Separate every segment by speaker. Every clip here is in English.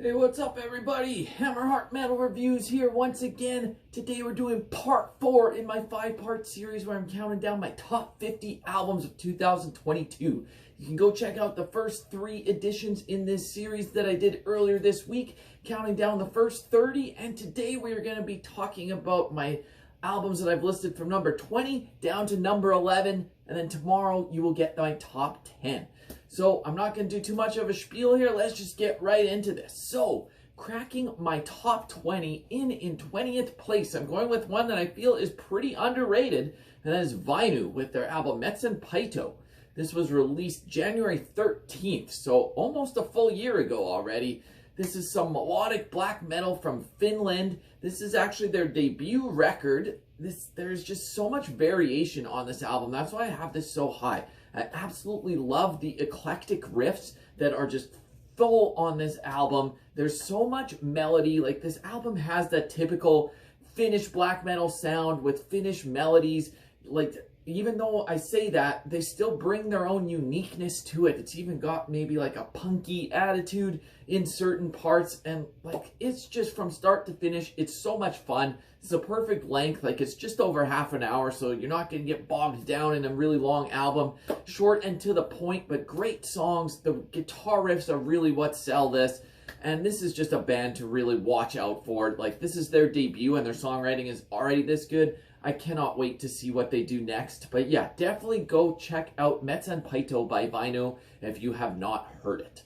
Speaker 1: Hey, what's up everybody? Hammerheart Metal Reviews here once again. Today we're doing part 4 in my 5-part series where I'm counting down my top 50 albums of 2022. You can go check out the first 3 editions in this series that I did earlier this week, counting down the first 30, and today we are going to be talking about my albums that I've listed from number 20 down to number 11, and then tomorrow you will get my top 10. So I'm not going to do too much of a spiel here. Let's just get right into this. So cracking my top 20 in 20th place, I'm going with one that I feel is pretty underrated, and that is Vinu with their album Metsänpeitto. This was released January 13th, so almost a full year ago already. This is some melodic black metal from Finland. This is actually their debut record. There's just so much variation on this album. That's why I have this so high. I absolutely love the eclectic riffs that are just full on this album. There's so much melody. Like, this album has that typical Finnish black metal sound with Finnish melodies. Like, even though I say that, they still bring their own uniqueness to it. It's even got maybe like a punky attitude in certain parts, and like, it's just from start to finish, it's so much fun. It's a perfect length, like it's just over half an hour, so you're not going to get bogged down in a really long album. Short and to the point, but great songs. The guitar riffs are really what sell this. And this is just a band to really watch out for. Like, this is their debut and their songwriting is already this good. I cannot wait to see what they do next. But yeah, definitely go check out Metsänpeitto by Vaino if you have not heard it.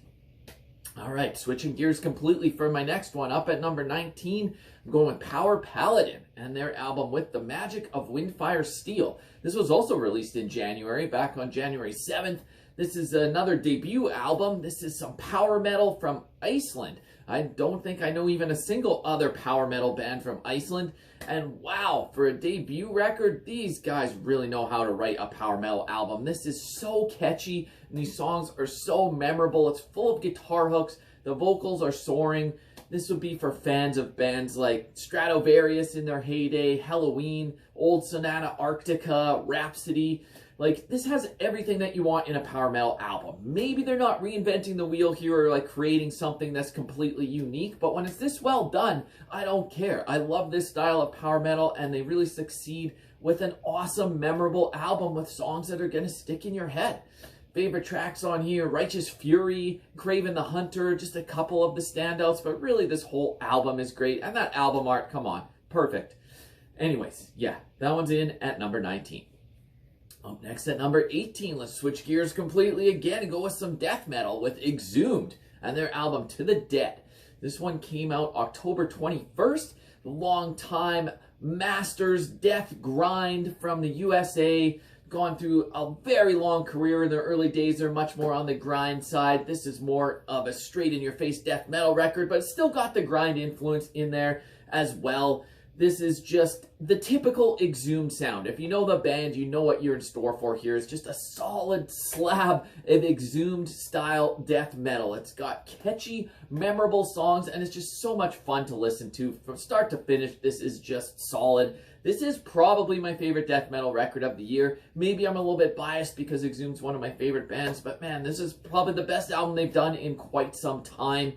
Speaker 1: All right, switching gears completely for my next one. Up at number 19, I'm going with Paladin and their album With the Magic of Windfyre Steel. This was also released in January, back on January 7th. This is another debut album. This is some power metal from Iceland. I don't think I know even a single other power metal band from Iceland. And wow, for a debut record, these guys really know how to write a power metal album. This is so catchy, and these songs are so memorable. It's full of guitar hooks. The vocals are soaring. This would be for fans of bands like Stratovarius in their heyday, Halloween, Old Sonata Arctica, Rhapsody. Like, this has everything that you want in a power metal album. Maybe they're not reinventing the wheel here or like creating something that's completely unique, but when it's this well done, I don't care. I love this style of power metal, and they really succeed with an awesome, memorable album with songs that are going to stick in your head. Favorite tracks on here: Righteous Fury, Craven the Hunter, just a couple of the standouts, but really this whole album is great. And that album art, come on, perfect. Anyways, yeah, that one's in at number 19. Up next at number 18, let's switch gears completely again and go with some death metal with Exhumed and their album To the Dead. This one came out October 21st. Long-time masters death grind from the USA. Gone through a very long career. In their early days, they're much more on the grind side. This is more of a straight-in-your-face death metal record, but it's still got the grind influence in there as well. This is just the typical Exhumed sound. If you know the band, you know what you're in store for here. It's just a solid slab of Exhumed style death metal. It's got catchy, memorable songs, and it's just so much fun to listen to. From start to finish, this is just solid. This is probably my favorite death metal record of the year. Maybe I'm a little bit biased because Exhumed's one of my favorite bands, but man, this is probably the best album they've done in quite some time.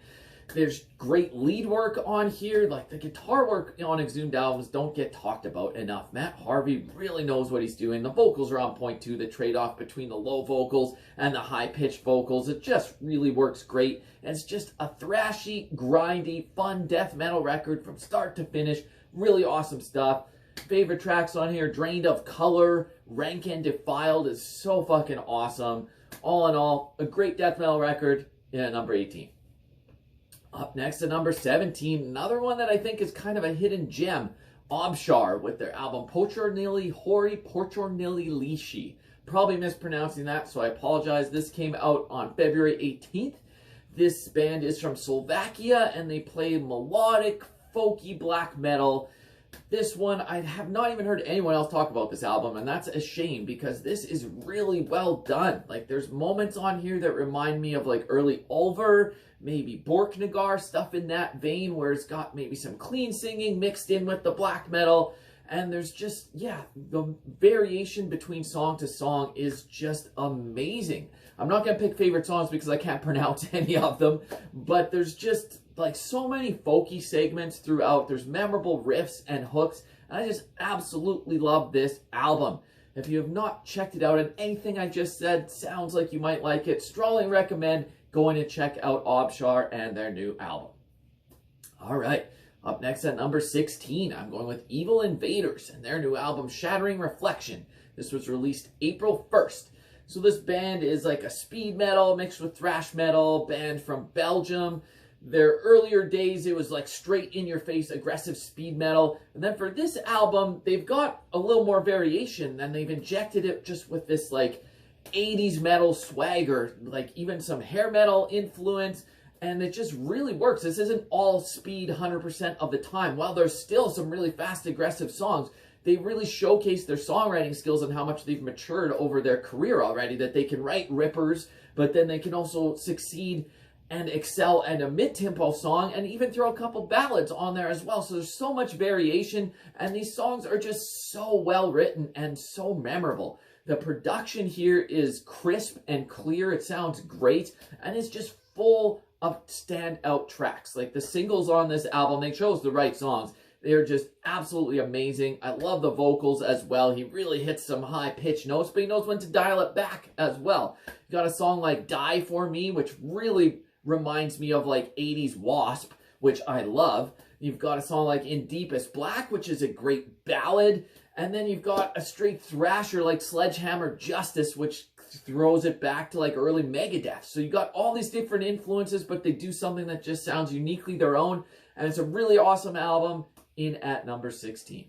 Speaker 1: There's great lead work on here. Like, the guitar work on Exhumed albums don't get talked about enough. Matt Harvey really knows what he's doing. The vocals are on point too. The trade-off between the low vocals and the high-pitched vocals, it just really works great. And it's just a thrashy, grindy, fun death metal record from start to finish. Really awesome stuff. Favorite tracks on here: Drained of Color, Rank and Defiled is so fucking awesome. All in all, a great death metal record. Yeah, number 18. Up next at number 17, another one that I think is kind of a hidden gem, Obshar with their album Počornily, Počornily lisŷ. Probably mispronouncing that, so I apologize. This came out on February 18th. This band is from Slovakia, and they play melodic, folky black metal. This one, I have not even heard anyone else talk about this album, and that's a shame because this is really well done. Like, there's moments on here that remind me of like early Ulver, maybe Borknagar, stuff in that vein, where it's got maybe some clean singing mixed in with the black metal. And there's just, yeah, the variation between song to song is just amazing. I'm not going to pick favorite songs because I can't pronounce any of them, but there's just like so many folky segments throughout. There's memorable riffs and hooks, and I just absolutely love this album. If you have not checked it out and anything I just said sounds like you might like it, strongly recommend going and check out Obshar and their new album. All right, up next at number 16, I'm going with Evil Invaders and their new album Shattering Reflection. This was released April 1st. So this band is like a speed metal mixed with thrash metal band from Belgium. Their earlier days, it was like straight in your face, aggressive speed metal. And then for this album, they've got a little more variation, and they've injected it just with this like 80s metal swagger, like even some hair metal influence. And it just really works. This isn't all speed 100% of the time. While there's still some really fast, aggressive songs, they really showcase their songwriting skills and how much they've matured over their career already, that they can write rippers, but then they can also succeed and excel in a mid-tempo song, and even throw a couple ballads on there as well. So there's so much variation, and these songs are just so well written and so memorable. The production here is crisp and clear. It sounds great, and it's just full of standout tracks. Like the singles on this album, they chose the right songs. They're just absolutely amazing. I love the vocals as well. He really hits some high-pitched notes, but he knows when to dial it back as well. You got a song like Die For Me, which really reminds me of like 80s Wasp, which I love. You've got a song like In Deepest Black, which is a great ballad. And then you've got a straight thrasher like Sledgehammer Justice, which throws it back to like early Megadeth. So you got all these different influences, but they do something that just sounds uniquely their own. And it's a really awesome album. In at number 16.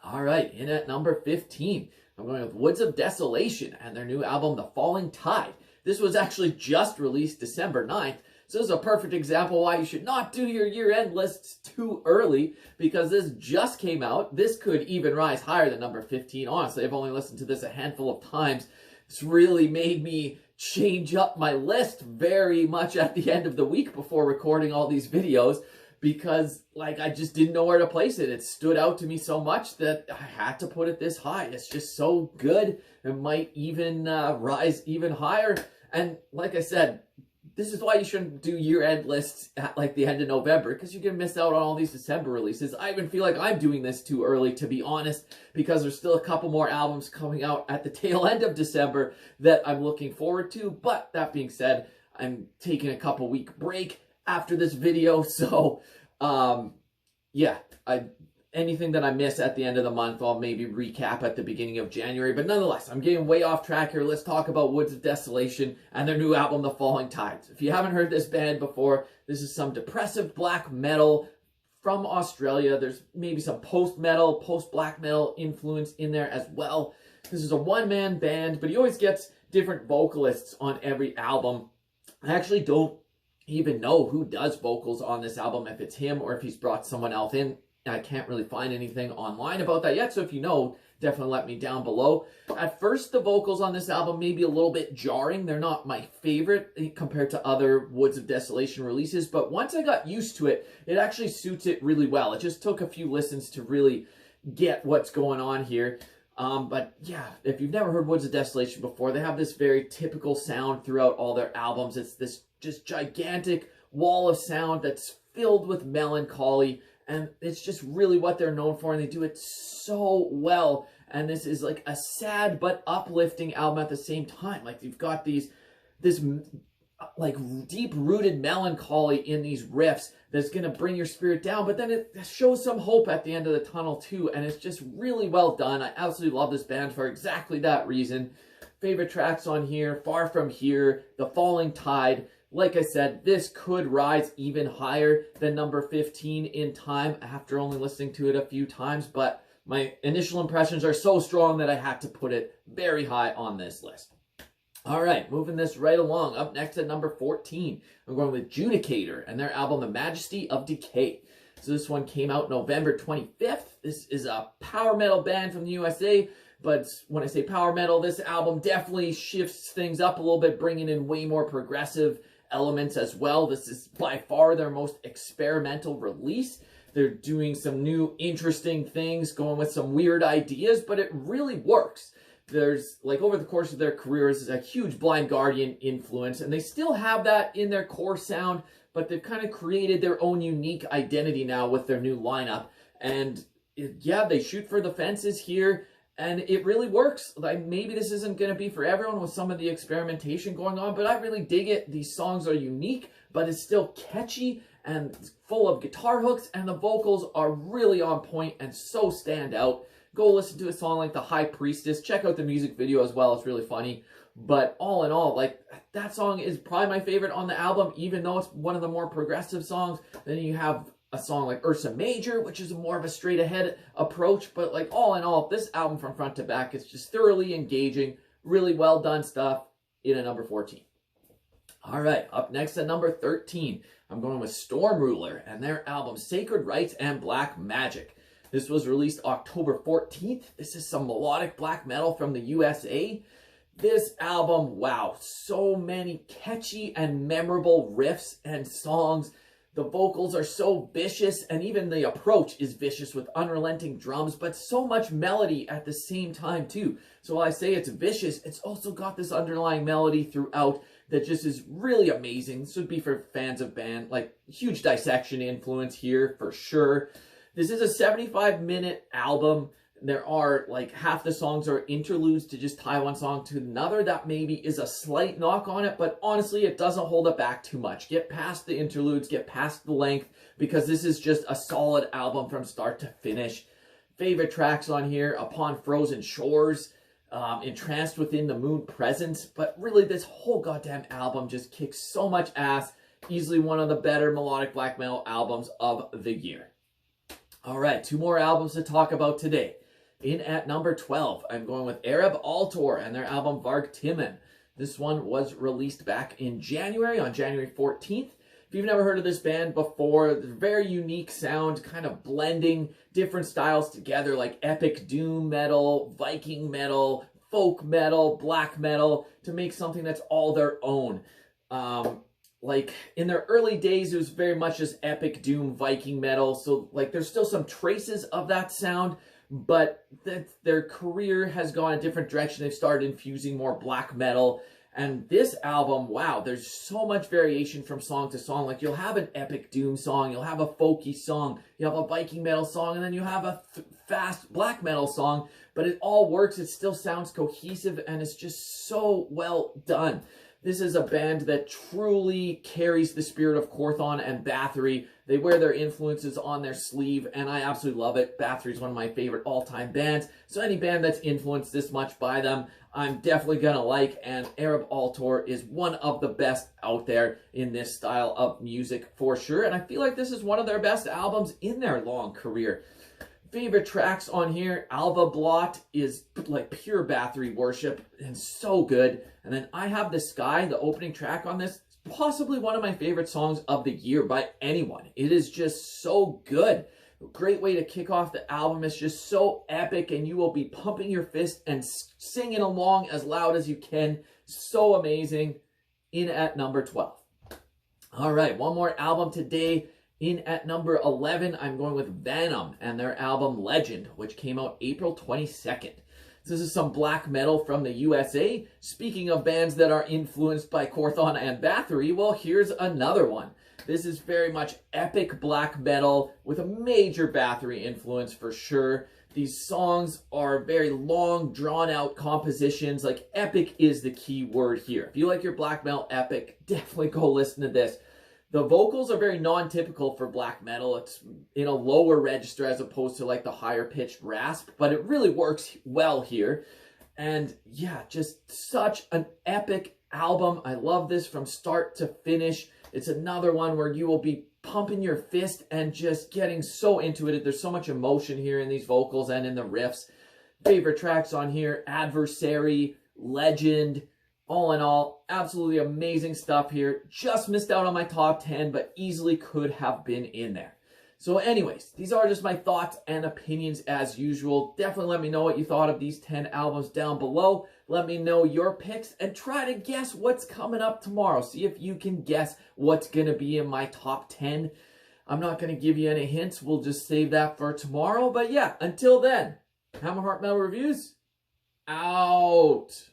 Speaker 1: All right, in at number 15, I'm going with Woods of Desolation and their new album, The Falling Tide. This was actually just released December 9th, so this is a perfect example why you should not do your year-end lists too early, because this just came out. This could even rise higher than number 15. Honestly, I've only listened to this a handful of times. It's really made me change up my list very much at the end of the week before recording all these videos, because like I just didn't know where to place it. It stood out to me so much that I had to put it this high. It's just so good. It might even rise even higher. And like I said, this is why you shouldn't do year-end lists at like the end of November, because you're going to miss out on all these December releases. I even feel like I'm doing this too early, to be honest, because there's still a couple more albums coming out at the tail end of December that I'm looking forward to. But that being said, I'm taking a couple week break after this video, so yeah, anything that I miss at the end of the month, I'll maybe recap at the beginning of January. But nonetheless, I'm getting way off track here. Let's talk about Woods of Desolation and their new album, The Falling Tides. If you haven't heard this band before, this is some depressive black metal from Australia. There's maybe some post-metal, post-black metal influence in there as well. This is a one-man band, but he always gets different vocalists on every album. I actually don't even know who does vocals on this album, if it's him or if he's brought someone else in. I can't really find anything online about that yet, so if you know, definitely let me down below. At first, the vocals on this album may be a little bit jarring. They're not my favorite compared to other Woods of Desolation releases, but once I got used to it, it actually suits it really well. It just took a few listens to really get what's going on here. But yeah, if you've never heard Woods of Desolation before, they have this very typical sound throughout all their albums. It's this just gigantic wall of sound that's filled with melancholy, and it's just really what they're known for, and they do it so well. And this is like a sad but uplifting album at the same time. Like you've got this like deep-rooted melancholy in these riffs that's going to bring your spirit down, but then it shows some hope at the end of the tunnel too, and it's just really well done. I absolutely love this band for exactly that reason. Favorite tracks on here, Far From Here, The Falling Tide. Like I said, this could rise even higher than number 15 in time after only listening to it a few times, but my initial impressions are so strong that I had to put it very high on this list. All right, moving this right along. Up next at number 14, I'm going with Judicator and their album, The Majesty of Decay. So this one came out November 25th. This is a power metal band from the USA, but when I say power metal, this album definitely shifts things up a little bit, bringing in way more progressive elements as well. This is by far their most experimental release. They're doing some new interesting things, going with some weird ideas, but it really works. there's, like, over the course of their careers, is a huge Blind Guardian influence, and they still have that in their core sound, but they've kind of created their own unique identity now with their new lineup. And yeah, they shoot for the fences here, and it really works. Like, maybe this isn't going to be for everyone with some of the experimentation going on, but I really dig it. These songs are unique, but it's still catchy and full of guitar hooks, and the vocals are really on point and so stand out. Go listen to a song like The High Priestess. Check out the music video as well. It's really funny. But all in all, like, that song is probably my favorite on the album, even though it's one of the more progressive songs. Then you have a song like Ursa Major, which is more of a straight-ahead approach. But, like, all in all, this album from front to back is just thoroughly engaging, really well-done stuff in a number 14. All right, up next at number 13, I'm going with Stormruler and their album Sacred Rites and Black Magic. This was released October 14th. This is some melodic black metal from the USA. This album, wow, so many catchy and memorable riffs and songs. The vocals are so vicious, and even the approach is vicious with unrelenting drums, but so much melody at the same time too. So while I say it's vicious, it's also got this underlying melody throughout that just is really amazing. This would be for fans of band, like, huge Dissection influence here for sure. This is a 75-minute album. There are, like, half the songs are interludes to just tie one song to another. That maybe is a slight knock on it, but honestly, it doesn't hold it back too much. Get past the interludes, get past the length, because this is just a solid album from start to finish. Favorite tracks on here: Upon Frozen Shores, Entranced Within the Moon Presence. But really, this whole goddamn album just kicks so much ass. Easily one of the better melodic black metal albums of the year. All right, two more albums to talk about today. In at number 12, I'm going with Ereb, Altor and their album Vargtimman. This one was released back in January, on January 14th. If you've never heard of this band before, very unique sound, kind of blending different styles together, like epic doom metal, Viking metal, folk metal, black metal, to make something that's all their own. Like, in their early days, it was very much just epic doom Viking metal. So, like, there's still some traces of that sound, but their career has gone a different direction. They've started infusing more black metal. And this album, wow, there's so much variation from song to song. Like, you'll have an epic doom song, you'll have a folky song, you have a Viking metal song, and then you have a fast black metal song. But it all works. It still sounds cohesive, and it's just so well done. This is a band that truly carries the spirit of Quorthon and Bathory. They wear their influences on their sleeve, and I absolutely love it. Bathory is one of my favorite all-time bands, so any band that's influenced this much by them, I'm definitely going to like, and Ereb Altor is one of the best out there in this style of music for sure, and I feel like this is one of their best albums in their long career. Favorite tracks on here: Alva Blot is like pure Bathory worship and so good. And then I Have the Sky, the opening track on this, possibly one of my favorite songs of the year by anyone. It is just so good. A great way to kick off the album. It's just so epic, and you will be pumping your fist and singing along as loud as you can. So amazing. In at number 12. All right, one more album today. In at number 11, I'm going with Vanum and their album Legend, which came out April 22nd. This is some black metal from the USA. Speaking of bands that are influenced by Quorthon and Bathory, well, here's another one. This is very much epic black metal with a major Bathory influence for sure. These songs are very long, drawn-out compositions. Like, epic is the key word here. If you like your black metal epic, definitely go listen to this. The vocals are very non-typical for black metal. It's in a lower register as opposed to like the higher pitched rasp, but it really works well here. And yeah, just such an epic album. I love this from start to finish. It's another one where you will be pumping your fist and just getting so into it. There's so much emotion here in these vocals and in the riffs. Favorite tracks on here: Adversary, Legend. All in all, absolutely amazing stuff here. Just missed out on my top 10, but easily could have been in there. So anyways, these are just my thoughts and opinions as usual. Definitely let me know what you thought of these 10 albums down below. Let me know your picks and try to guess what's coming up tomorrow. See if you can guess what's going to be in my top 10. I'm not going to give you any hints. We'll just save that for tomorrow. But yeah, until then, Hammerheart Metal Reviews out.